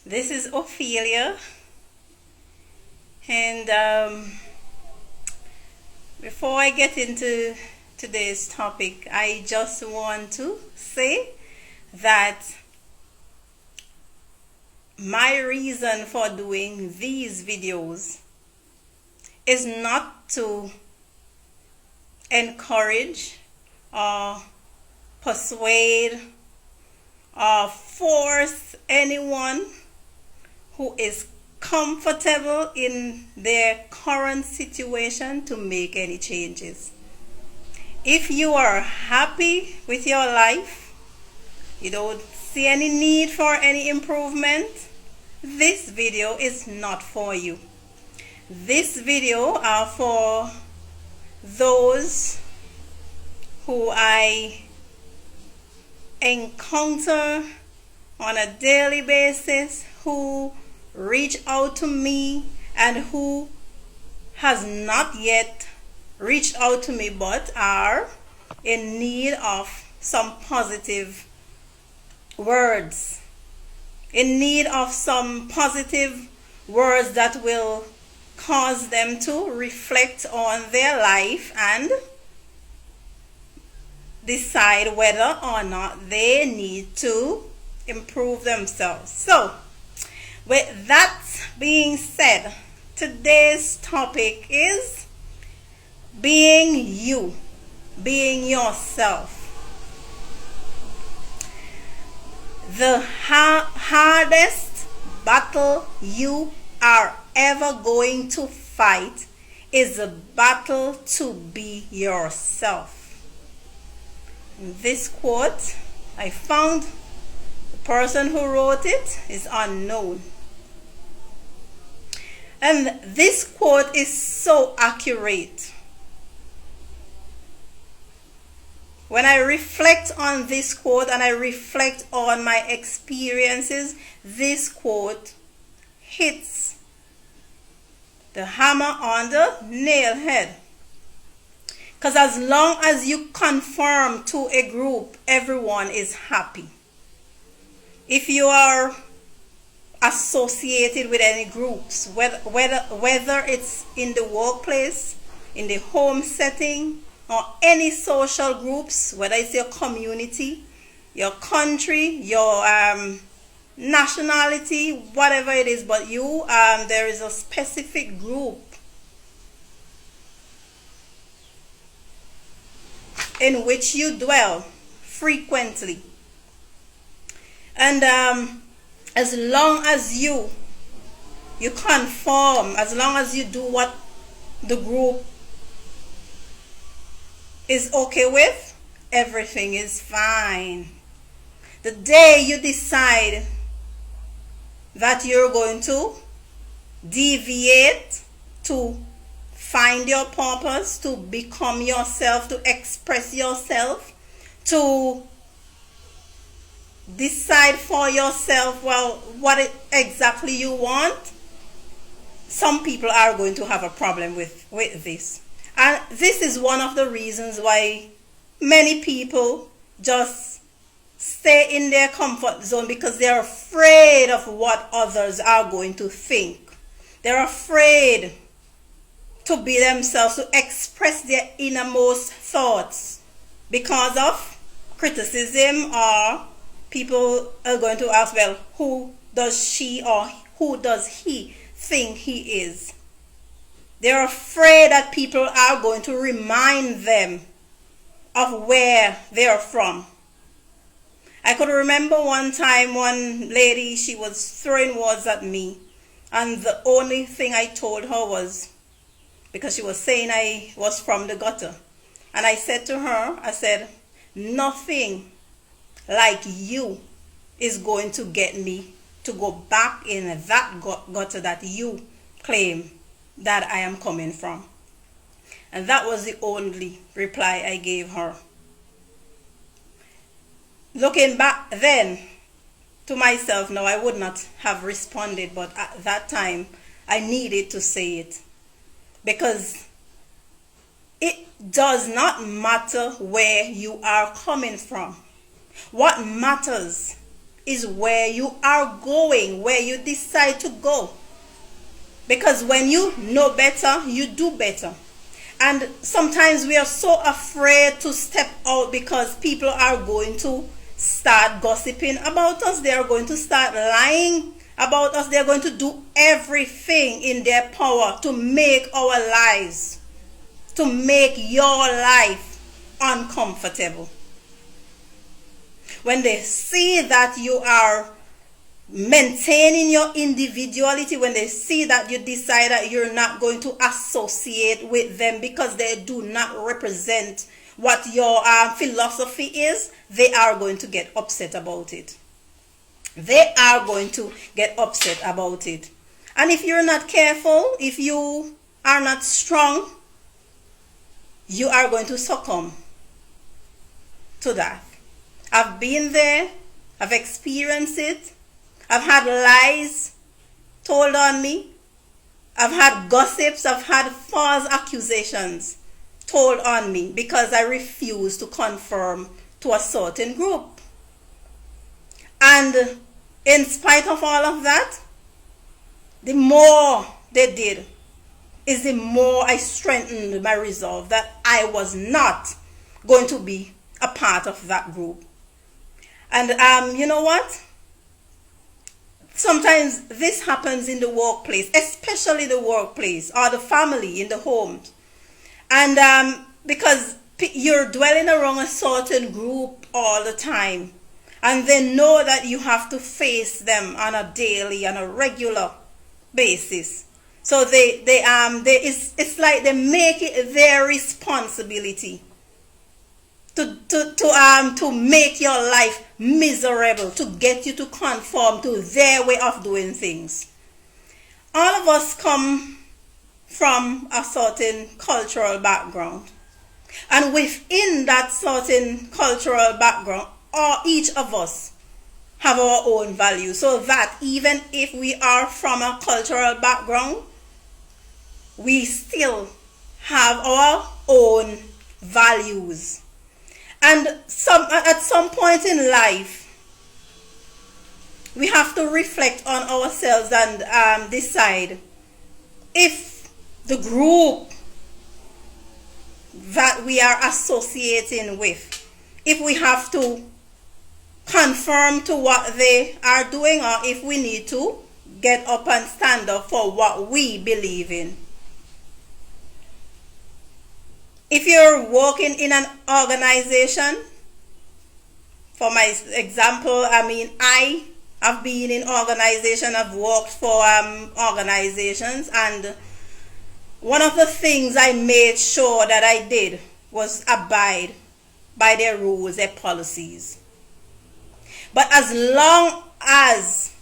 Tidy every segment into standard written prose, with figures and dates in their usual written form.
This is Ophelia, and before I get into today's topic, I just want to say that my reason for doing these videos is not to encourage or persuade or force anyone who is comfortable in their current situation to make any changes. If you are happy with your life, you don't see any need for any improvement, this video is not for you. This video are for those who I encounter on a daily basis, who reach out to me and who has not yet reached out to me but are in need of some positive words, in need of some positive words that will cause them to reflect on their life and decide whether or not they need to improve themselves. So, with that being said, today's topic is being you, being yourself. The hardest battle you are ever going to fight is a battle to be yourself. This quote, I found the person who wrote it is unknown. And this quote is so accurate. When I reflect on this quote and I reflect on my experiences, this quote hits the hammer on the nail head. Because as long as you conform to a group, everyone is happy. If you are associated with any groups, whether it's in the workplace, in the home setting, or any social groups, whether it's your community, your country, your nationality, whatever it is, but you, there is a specific group in which you dwell frequently. And as long as you conform, as long as you do what the group is okay with, everything is fine. The day you decide that you're going to deviate, to find your purpose, to become yourself, to express yourself, to decide for yourself, well, what exactly you want, some people are going to have a problem with this. And this is one of the reasons why many people just stay in their comfort zone, because they're afraid of what others are going to think. They're afraid to be themselves, to express their innermost thoughts because of criticism, or people are going to ask, well, who does she or who does he think he is? They're afraid that people are going to remind them of where they're from. I could remember one time one lady, she was throwing words at me, and the only thing I told her was, because she was saying I was from the gutter, and I said to her, I said, nothing like you is going to get me to go back in that gutter that you claim that I am coming from. And that was the only reply I gave her. Looking back then to myself now, I would not have responded, but at that time I needed to say it, because it does not matter where you are coming from. What matters is where you are going, where you decide to go. Because when you know better, you do better. And sometimes we are so afraid to step out because people are going to start gossiping about us. They are going to start lying about us. They are going to do everything in their power to make our lives, to make your life uncomfortable. When they see that you are maintaining your individuality, when they see that you decide that you're not going to associate with them because they do not represent what your philosophy is, they are going to get upset about it. They are going to get upset about it. And if you're not careful, if you are not strong, you are going to succumb to that. I've been there. I've experienced it. I've had lies told on me. I've had gossips. I've had false accusations told on me because I refused to conform to a certain group. And in spite of all of that, the more they did is the more I strengthened my resolve that I was not going to be a part of that group. And you know what? Sometimes this happens in the workplace, especially the workplace or the family in the homes. And because you're dwelling around a certain group all the time, and they know that you have to face them on a daily, on a regular basis. So it's like they make it their responsibility to make your life miserable, to get you to conform to their way of doing things. All of us come from a certain cultural background. And within that certain cultural background, each of us have our own values. So that even if we are from a cultural background, we still have our own values. And at some point in life, we have to reflect on ourselves and decide if the group that we are associating with, if we have to conform to what they are doing, or if we need to get up and stand up for what we believe in. If you're working in an organization, for my example, I have been in organization, I've worked for organizations, and one of the things I made sure that I did was abide by their rules, their policies. But as long as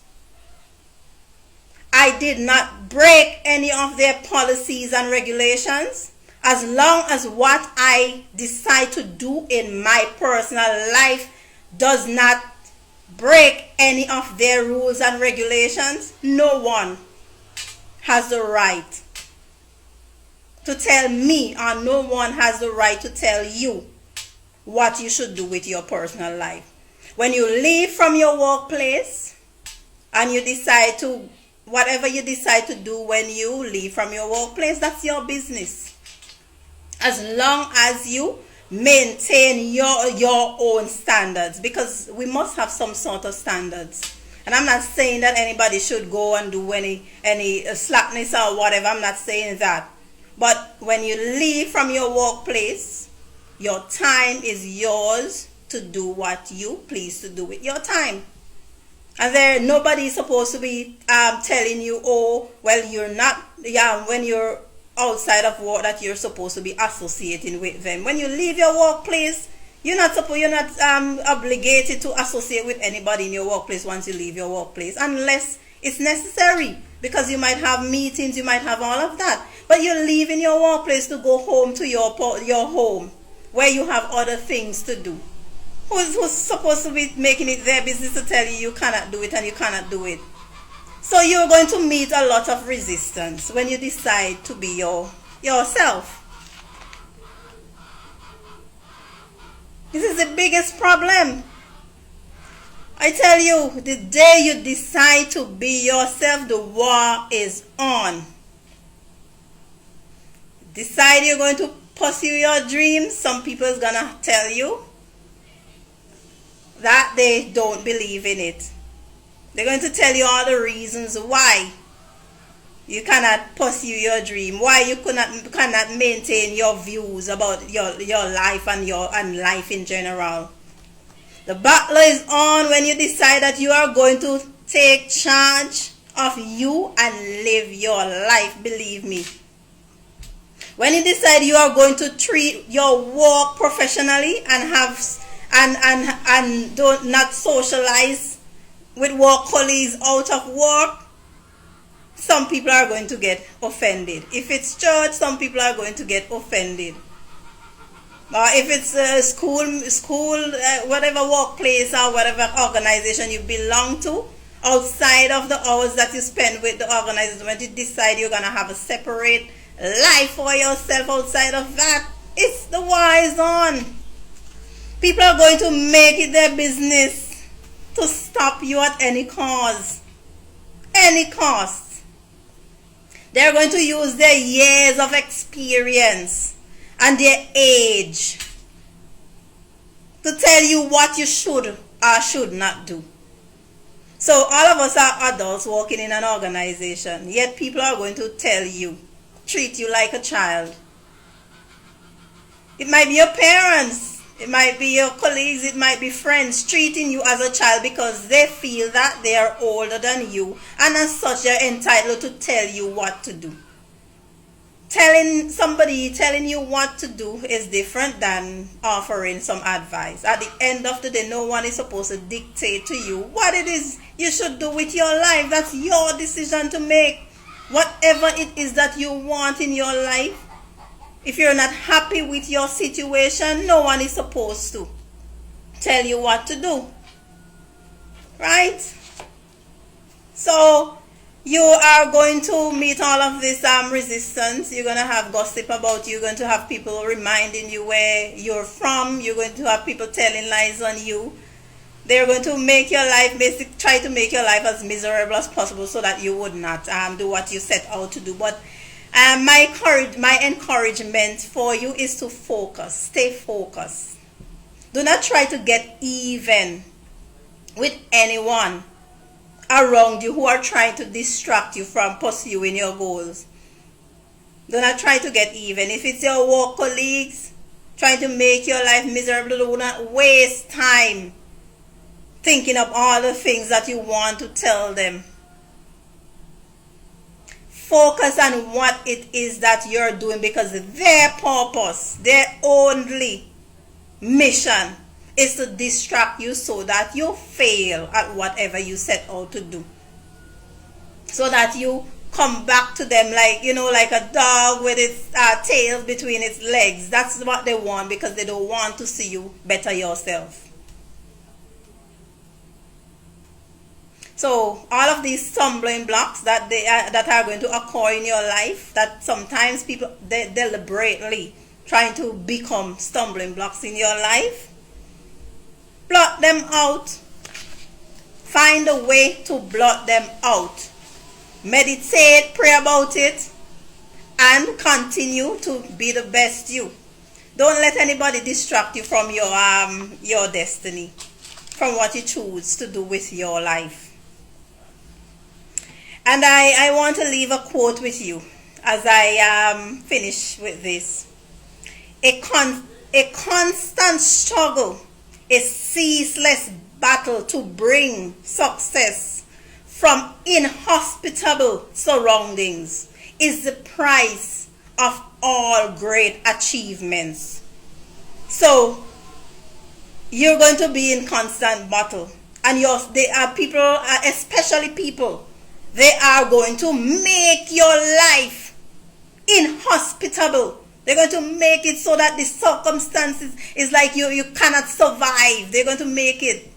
I did not break any of their policies and regulations, as long as what I decide to do in my personal life does not break any of their rules and regulations, no one has the right to tell me, or no one has the right to tell you what you should do with your personal life. When you leave from your workplace and you decide to, whatever you decide to do when you leave from your workplace, that's your business. As long as you maintain your own standards, because we must have some sort of standards. And I'm not saying that anybody should go and do any slackness or whatever. I'm not saying that. But when you leave from your workplace, your time is yours to do what you please to do with your time. And nobody is supposed to be telling you, oh, well, you're not, when you're outside of work, that you're supposed to be associating with them. When you leave your workplace, you're not obligated to associate with anybody in your workplace once you leave your workplace, unless it's necessary, because you might have meetings, you might have all of that. But you're leaving your workplace to go home to your home, where you have other things to do. Who's supposed to be making it their business to tell you cannot do it and you cannot do it? So you're going to meet a lot of resistance when you decide to be yourself. This is the biggest problem. I tell you, the day you decide to be yourself, the war is on. Decide you're going to pursue your dreams. Some people is going to tell you that they don't believe in it. They're going to tell you all the reasons why you cannot pursue your dream, why you cannot maintain your views about your life and life in general. The battle is on when you decide that you are going to take charge of you and live your life, believe me. When you decide you are going to treat your work professionally and don't not socialize with work colleagues out of work, some people are going to get offended. If it's church, some people are going to get offended. Or if it's school, whatever workplace or whatever organization you belong to, outside of the hours that you spend with the organization, when you decide you're going to have a separate life for yourself outside of that, it's the war is on. People are going to make it their business to stop you at any cost. Any cost. They're going to use their years of experience and their age to tell you what you should or should not do. So all of us are adults working in an organization, yet people are going to tell you, treat you like a child. It might be your parents, it might be your colleagues, it might be friends treating you as a child because they feel that they are older than you, and as such they're entitled to tell you what to do. Telling you what to do is different than offering some advice. At the end of the day, no one is supposed to dictate to you what it is you should do with your life. That's your decision to make. Whatever it is that you want in your life, if you're not happy with your situation, no one is supposed to tell you what to do. Right? So you are going to meet all of this resistance. You're going to have gossip about you. You're going to have people reminding you where you're from. You're going to have people telling lies on you. They're going to make your life, basically try to make your life as miserable as possible so that you would not do what you set out to do. But my encouragement for you is to focus. Stay focused. Do not try to get even with anyone around you who are trying to distract you from pursuing your goals. Do not try to get even. If it's your work colleagues trying to make your life miserable, do not waste time thinking of all the things that you want to tell them. Focus on what it is that you're doing, because their purpose, their only mission is to distract you so that you fail at whatever you set out to do. So that you come back to them like a dog with its tail between its legs. That's what they want, because they don't want to see you better yourself. So all of these stumbling blocks that are going to occur in your life, that sometimes people they deliberately trying to become stumbling blocks in your life, blot them out. Find a way to blot them out. Meditate, pray about it, and continue to be the best you. Don't let anybody distract you from your destiny, from what you choose to do with your life. And I want to leave a quote with you as I finish with this. A constant struggle, a ceaseless battle to bring success from inhospitable surroundings is the price of all great achievements. So you're going to be in constant battle, and there are people, especially people, they are going to make your life inhospitable. They're going to make it so that the circumstances is like you cannot survive. They're going to make it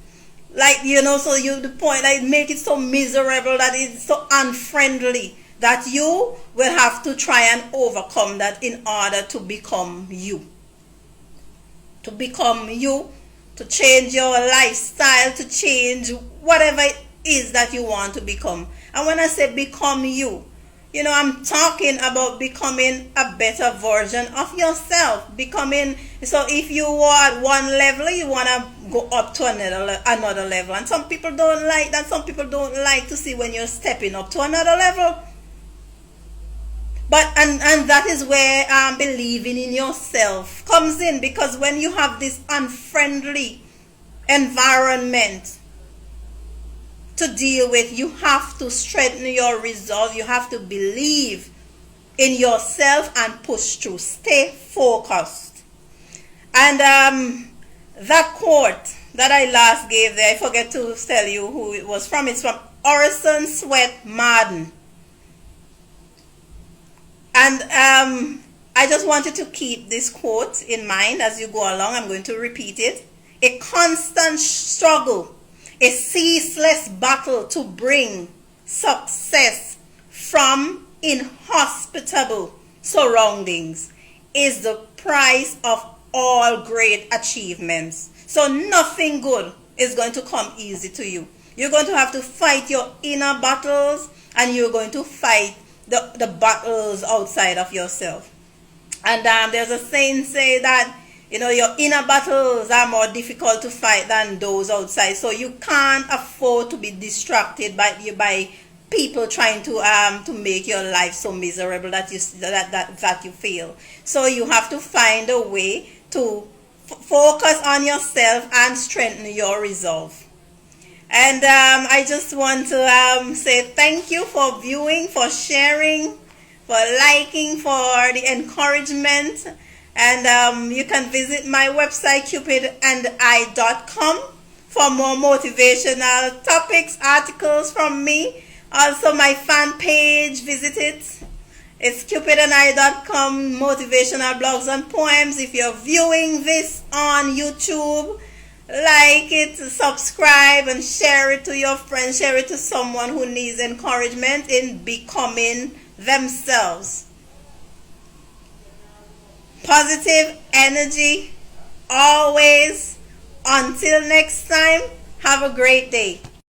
like, so the point, like, make it so miserable that it's so unfriendly that you will have to try and overcome that in order to become you. To become you to change your lifestyle, to change whatever it is that you want to become. And when I say become you, I'm talking about becoming a better version of yourself. Becoming, so if you are at one level, you want to go up to another level. And some people don't like that. Some people don't like to see when you're stepping up to another level. But and that is where believing in yourself comes in, because when you have this unfriendly environment to deal with, you have to strengthen your resolve. You have to believe in yourself and push through. Stay focused. And that quote that I last gave there, I forget to tell you who it was from. It's from Orison Swett Marden. And I just wanted to keep this quote in mind as you go along. I'm going to repeat it. A constant struggle, a ceaseless battle to bring success from inhospitable surroundings is the price of all great achievements. So nothing good is going to come easy to you. You're going to have to fight your inner battles, and you're going to fight the battles outside of yourself. And there's a saying say that your inner battles are more difficult to fight than those outside. So you can't afford to be distracted by people trying to make your life so miserable that you feel. So you have to find a way to focus on yourself and strengthen your resolve. And I just want to say thank you for viewing, for sharing, for liking, for the encouragement. And you can visit my website, cupidandi.com, for more motivational topics, articles from me. Also my fan page, visit it. It's cupidandi.com, motivational blogs and poems. If you're viewing this on YouTube, like it, subscribe, and share it to your friends. Share it to someone who needs encouragement in becoming themselves. Positive energy always. Until next time, have a great day.